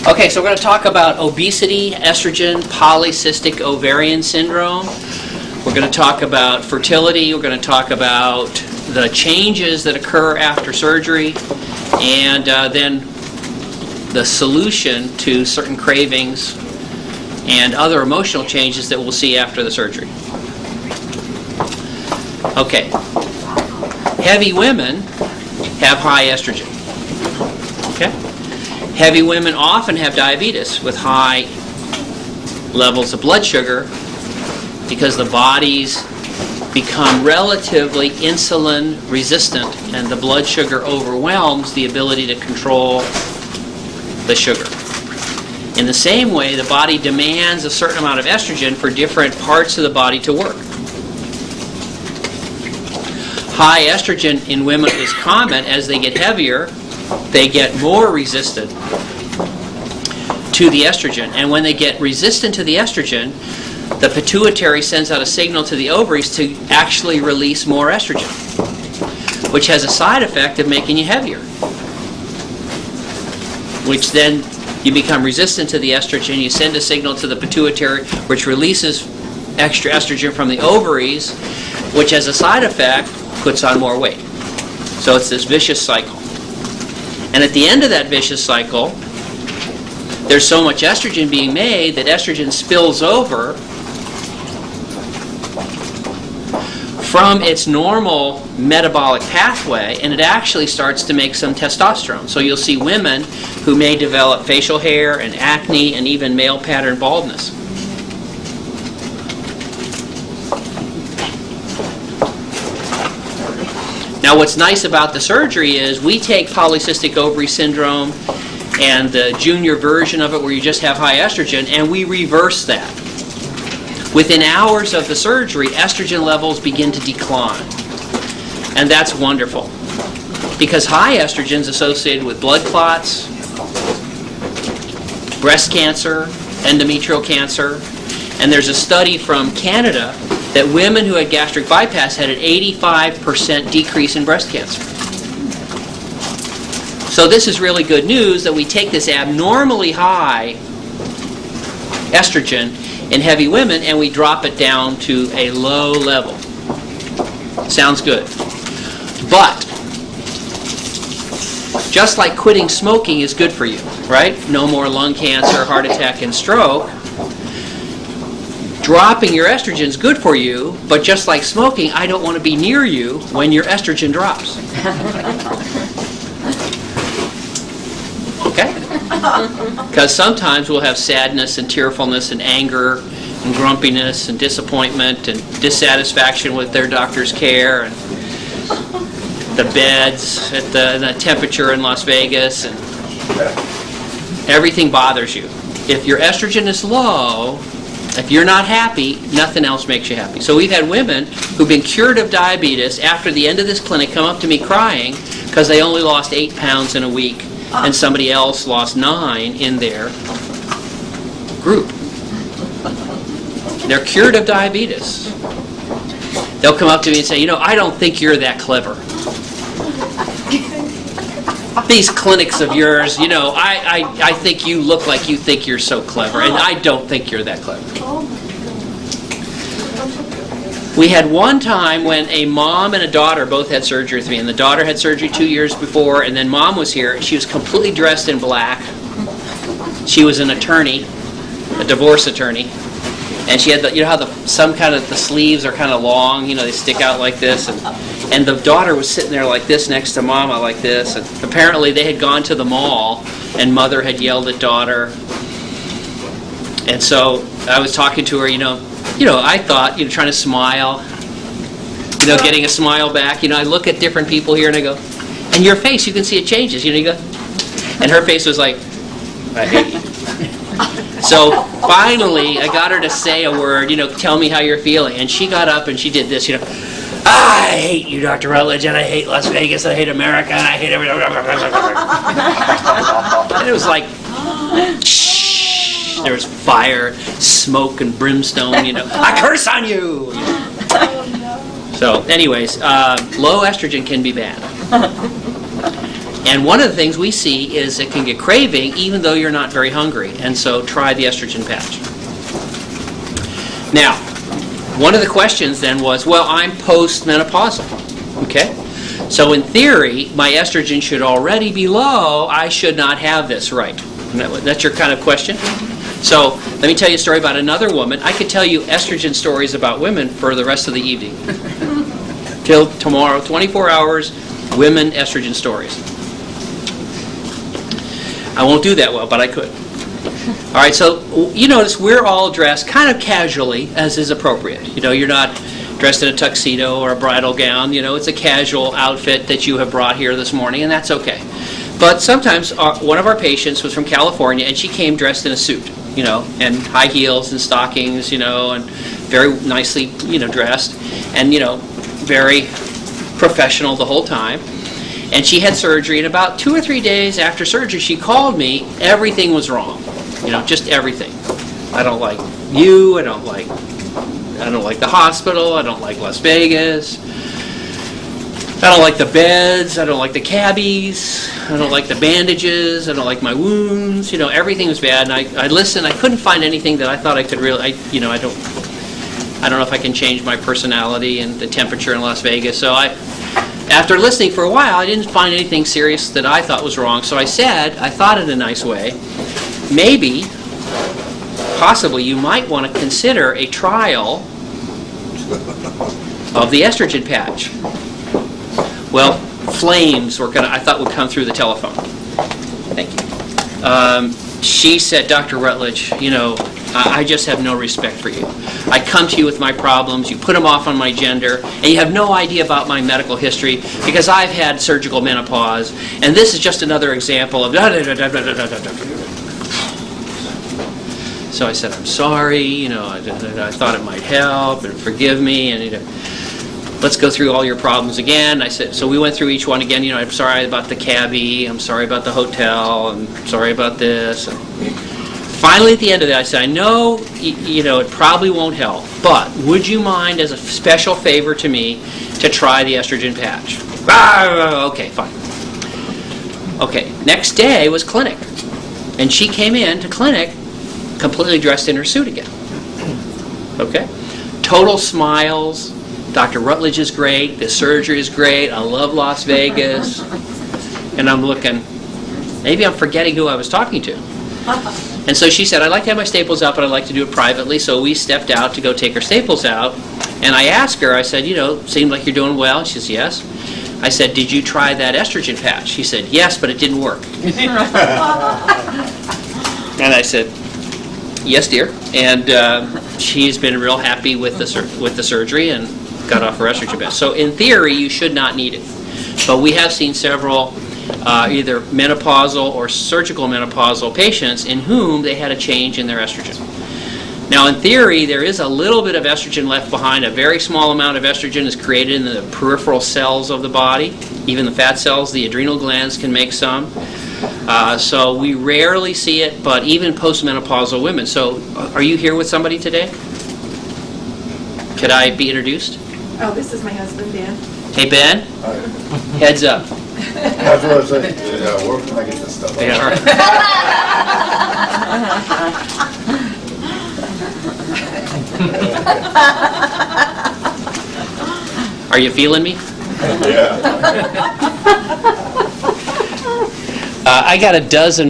Okay, so we're going to talk about obesity, estrogen, polycystic ovarian syndrome. We're going to talk about fertility. We're going to talk about the changes that occur after surgery, and then the solution to certain cravings and other emotional changes that we'll see after the surgery. Okay. Heavy women have high estrogen. Okay? Heavy women often have diabetes with high levels of blood sugar because the bodies become relatively insulin resistant and the blood sugar overwhelms the ability to control the sugar. In the same way, the body demands a certain amount of estrogen for different parts of the body to work. High estrogen in women is common. As they get heavier, they get more resistant to the estrogen. And when they get resistant to the estrogen, the pituitary sends out a signal to the ovaries to actually release more estrogen, which has a side effect of making you heavier. Which then you become resistant to the estrogen, you send a signal to the pituitary, which releases extra estrogen from the ovaries, which as a side effect puts on more weight. So it's this vicious cycle. And at the end of that vicious cycle, there's so much estrogen being made that estrogen spills over from its normal metabolic pathway, and it actually starts to make some testosterone. So you'll see women who may develop facial hair and acne and even male pattern baldness. Now what's nice about the surgery is we take polycystic ovary syndrome and the junior version of it where you just have high estrogen, and we reverse that. Within hours of the surgery, estrogen levels begin to decline. And that's wonderful. Because high estrogen is associated with blood clots, breast cancer, endometrial cancer. And there's a study from Canada that women who had gastric bypass had an 85% decrease in breast cancer. So this is really good news that we take this abnormally high estrogen in heavy women and we drop it down to a low level. Sounds good. But just like quitting smoking is good for you, right? No more lung cancer, heart attack, and stroke. Dropping your estrogen is good for you, but just like smoking, I don't want to be near you when your estrogen drops. Okay? Because sometimes we'll have sadness and tearfulness and anger and grumpiness and disappointment and dissatisfaction with their doctor's care and the beds at the temperature in Las Vegas, and everything bothers you. If your estrogen is low, if you're not happy, nothing else makes you happy. So we've had women who've been cured of diabetes after the end of this clinic come up to me crying because they only lost 8 pounds in a week and somebody else lost 9 in their group. They're cured of diabetes. They'll come up to me and say, I don't think you're that clever. These clinics of yours, I think you look like you think you're so clever, and I don't think you're that clever. We had one time when a mom and a daughter both had surgery with me, and the daughter had surgery 2 years before, and then mom was here, and she was completely dressed in black. She was an attorney, a divorce attorney, and she had how the sleeves are kind of long, they stick out like this, and the daughter was sitting there like this next to mama like this, and apparently they had gone to the mall, and mother had yelled at daughter, and so I was talking to her, I thought, trying to smile, getting a smile back. I look at different people here and I go, and your face, you can see it changes. You go, and her face was like, I hate you. So finally, I got her to say a word, tell me how you're feeling. And she got up and she did this, I hate you, Dr. Rutledge, and I hate Las Vegas, and I hate America, and I hate everything. And it was like, shh, there was fire, smoke, and brimstone, I curse on you! So anyways, low estrogen can be bad. And one of the things we see is it can get craving even though you're not very hungry. And so try the estrogen patch. Now, one of the questions then was, well, I'm postmenopausal. Okay? So in theory, my estrogen should already be low. I should not have this, right? That's your kind of question? So let me tell you a story about another woman. I could tell you estrogen stories about women for the rest of the evening. Till tomorrow, 24 hours, women estrogen stories. I won't do that well, but I could. All right, so you notice we're all dressed kind of casually, as is appropriate. You know, you're not dressed in a tuxedo or a bridal gown. You know, it's a casual outfit that you have brought here this morning, and that's okay. But sometimes one of our patients was from California, and she came dressed in a suit, you know, and high heels and stockings, you know, and very nicely, you know, dressed, and, you know, very professional the whole time. And she had surgery, and about 2 or 3 days after surgery, she called me. Everything was wrong, you know, just everything. I don't like you. I don't like the hospital. I don't like Las Vegas. I don't like the beds. I don't like the cabbies. I don't like the bandages. I don't like my wounds. You know, everything was bad. And I listened. I couldn't find anything that I thought I could really. I don't know if I can change my personality and the temperature in Las Vegas. So after listening for a while, I didn't find anything serious that I thought was wrong. So I said, I thought in a nice way, maybe, possibly, you might want to consider a trial of the estrogen patch. Well, flames I thought would come through the telephone. Thank you. She said, Dr. Rutledge, you know, I just have no respect for you. I come to you with my problems, you put them off on my gender, and you have no idea about my medical history because I've had surgical menopause, and this is just another example of So I said, I'm sorry, you know, I thought it might help, and forgive me, and, you know, let's go through all your problems again. I said, so we went through each one again. You know, I'm sorry about the cabbie. I'm sorry about the hotel. I'm sorry about this. And finally, at the end of that, I said, I know, you know, it probably won't help, but would you mind, as a special favor to me, to try the estrogen patch? Okay, fine. Okay, next day was clinic, and she came in to clinic completely dressed in her suit again. Okay, total smiles. Dr. Rutledge is great, the surgery is great, I love Las Vegas. And I'm looking, maybe I'm forgetting who I was talking to. And so she said, I'd like to have my staples out, but I'd like to do it privately. So we stepped out to go take her staples out. And I asked her, I said, you know, seemed like you're doing well. She says, yes. I said, did you try that estrogen patch? She said, yes, but it didn't work. And I said, yes, dear. And she's been real happy with the surgery and got off her estrogen patch. So in theory, you should not need it. But we have seen several either menopausal or surgical menopausal patients in whom they had a change in their estrogen. Now in theory, there is a little bit of estrogen left behind. A very small amount of estrogen is created in the peripheral cells of the body. Even the fat cells, the adrenal glands can make some. So we rarely see it, but even postmenopausal women. So are you here with somebody today? Could I be introduced? Oh, this is my husband, Ben. Hey, Ben. Hi. Heads up. That's what I was saying. Yeah, where can I get this stuff? Yeah, all right. Are you feeling me? Yeah. I got a dozen